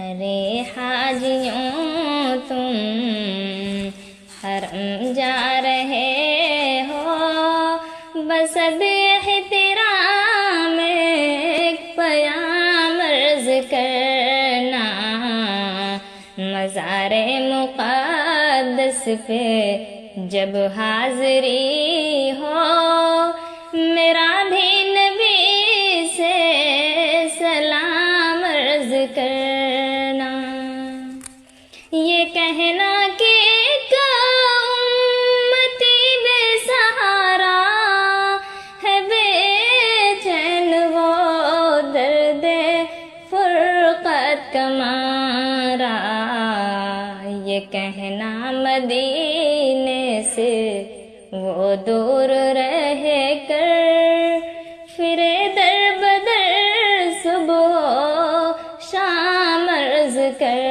ارے حاجیوں تم حرم جا رہے ہو، بس احترام ایک پیام عرض کرنا، مزار مقدس پہ جب حاضری ہو، میرا بھی نبی سے سلام عرض کرنا۔ یہ کہنا کہ ایک امتی بے سہارا ہے، بے چین وہ درد فرقت کا مارا، یہ کہنا مدینے سے وہ دور رہ کر پھرے در بدر صبح و شام عرض کر